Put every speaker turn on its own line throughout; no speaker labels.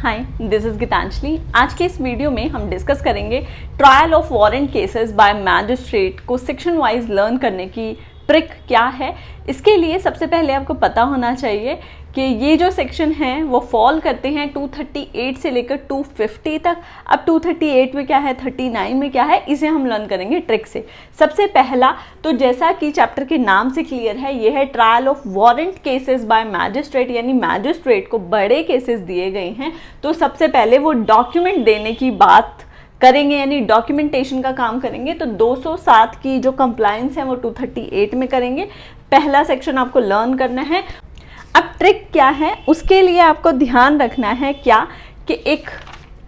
Hi, this is Geetanjali. आज के इस वीडियो में हम डिस्कस करेंगे trial of warrant cases bye magistrate को सेक्शन वाइज लर्न करने की ट्रिक क्या है। इसके लिए सबसे पहले आपको पता होना चाहिए कि ये जो सेक्शन हैं वो फॉल करते हैं 238 से लेकर 250 तक। अब 238 में क्या है, 39 में क्या है, इसे हम लर्न करेंगे ट्रिक से। सबसे पहला तो जैसा कि चैप्टर के नाम से क्लियर है, ये है trial of warrant cases bye magistrate, यानी मैजिस्ट्रेट को बड़े केसेस दिए गए हैं तो सबसे पहले वो डॉक्यूमेंट देने की बात करेंगे, यानी डॉक्यूमेंटेशन का काम करेंगे। तो 207 की जो कंप्लायंस है वो 238 में करेंगे। पहला सेक्शन आपको लर्न करना है। अब ट्रिक क्या है, उसके लिए आपको ध्यान रखना है क्या कि एक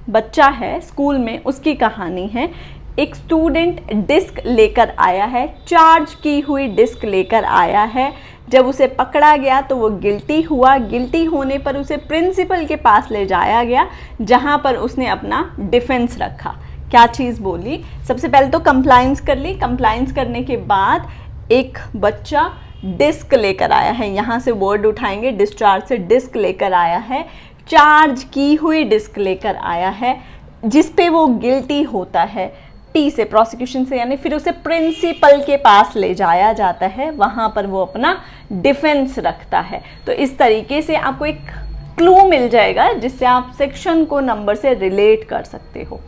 बच्चा है स्कूल में, उसकी कहानी है। एक स्टूडेंट डिस्क लेकर आया है, चार्ज की हुई डिस्क लेकर आया है। जब उसे पकड़ा गया तो वो गिल्टी हुआ। गिल्टी होने पर उसे प्रिंसिपल के पास ले जाया गया, जहाँ पर उसने अपना डिफेंस रखा। क्या चीज़ बोली, सबसे पहले तो कंप्लायंस कर ली। कंप्लायंस करने के बाद एक बच्चा डिस्क लेकर आया है, यहाँ से वर्ड उठाएंगे, डिस्चार्ज से डिस्क लेकर आया है, चार्ज की हुई डिस्क लेकर आया है, जिस पे वो गिल्टी होता है। टी से, प्रोसिक्यूशन से, यानी फिर उसे प्रिंसिपल के पास ले जाया जाता है, वहाँ पर वो अपना डिफेंस रखता है। तो इस तरीके से आपको एक क्लू मिल जाएगा जिससे आप सेक्शन को नंबर से रिलेट कर सकते हो।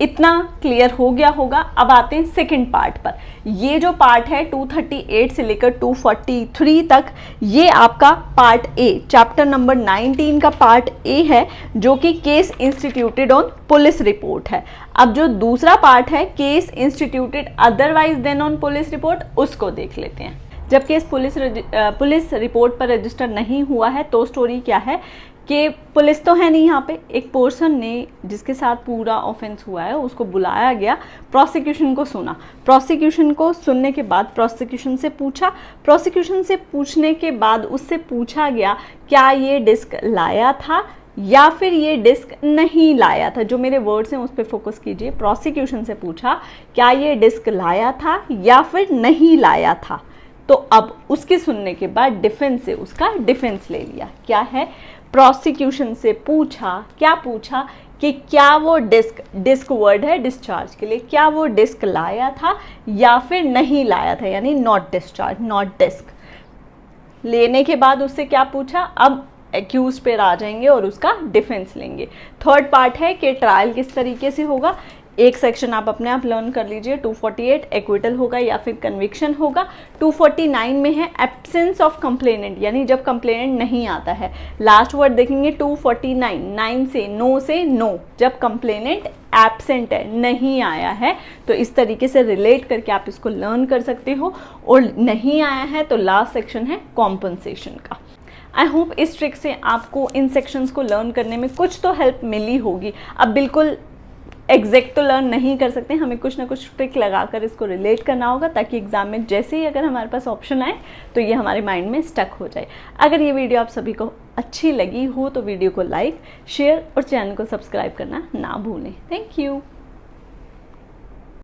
इतना क्लियर हो गया होगा। अब आते हैं सेकंड पार्ट पर। ये जो पार्ट है 238 से लेकर 243 तक, ये आपका पार्ट ए, चैप्टर नंबर 19 का पार्ट ए है, जो कि case instituted on police report है। अब जो दूसरा पार्ट है, case instituted otherwise than on police report, उसको देख लेते हैं। जब केस पुलिस रिपोर्ट पर रजिस्टर नहीं हुआ है तो स्टोरी क्या है कि पुलिस तो है नहीं यहाँ पे, एक पर्सन ने जिसके साथ पूरा ऑफेंस हुआ है उसको बुलाया गया, प्रोसिक्यूशन को सुना। प्रोसिक्यूशन को सुनने के बाद प्रोसिक्यूशन से पूछा। प्रोसिक्यूशन से पूछने के बाद उससे पूछा गया क्या ये डिस्क लाया था या फिर ये डिस्क नहीं लाया था। जो मेरे वर्ड्स हैं उस पर फोकस कीजिए। प्रोसिक्यूशन से पूछा क्या ये डिस्क लाया था या फिर नहीं लाया था। तो अब उसके सुनने के बाद डिफेंस से उसका डिफेंस ले लिया। क्या है, प्रोसिक्यूशन से पूछा, क्या पूछा कि क्या वो डिस्क वर्ड है डिस्चार्ज के लिए, क्या वो डिस्क लाया था या फिर नहीं लाया था, यानी नॉट डिस्चार्ज, नॉट डिस्क। लेने के बाद उससे क्या पूछा, अब एक्यूज पे आ जाएंगे और उसका डिफेंस लेंगे। थर्ड पार्ट है कि ट्रायल किस तरीके से होगा। एक सेक्शन आप अपने आप लर्न कर लीजिए। 248 एक्विटल होगा या फिर कन्विक्शन होगा। 249 में है एब्सेंस ऑफ कंप्लेनेंट, यानी जब कंप्लेनेंट नहीं आता है। लास्ट वर्ड देखेंगे 249, 9 से नो, जब कंप्लेनेंट एब्सेंट है, नहीं आया है। तो इस तरीके से रिलेट करके आप इसको लर्न कर सकते हो। और नहीं आया है तो लास्ट सेक्शन है कॉम्पनसेशन का। आई होप इस ट्रिक से आपको इन सेक्शंस को लर्न करने में कुछ तो हेल्प मिली होगी। अब बिल्कुल एग्जैक्ट तो लर्न नहीं कर सकते, हमें कुछ ना कुछ ट्रिक लगाकर इसको रिलेट करना होगा, ताकि एग्जाम में जैसे ही अगर हमारे पास ऑप्शन आए तो ये हमारे माइंड में स्टक हो जाए। अगर ये वीडियो आप सभी को अच्छी लगी हो तो वीडियो को लाइक, शेयर और चैनल को सब्सक्राइब करना ना भूलें। Thank you.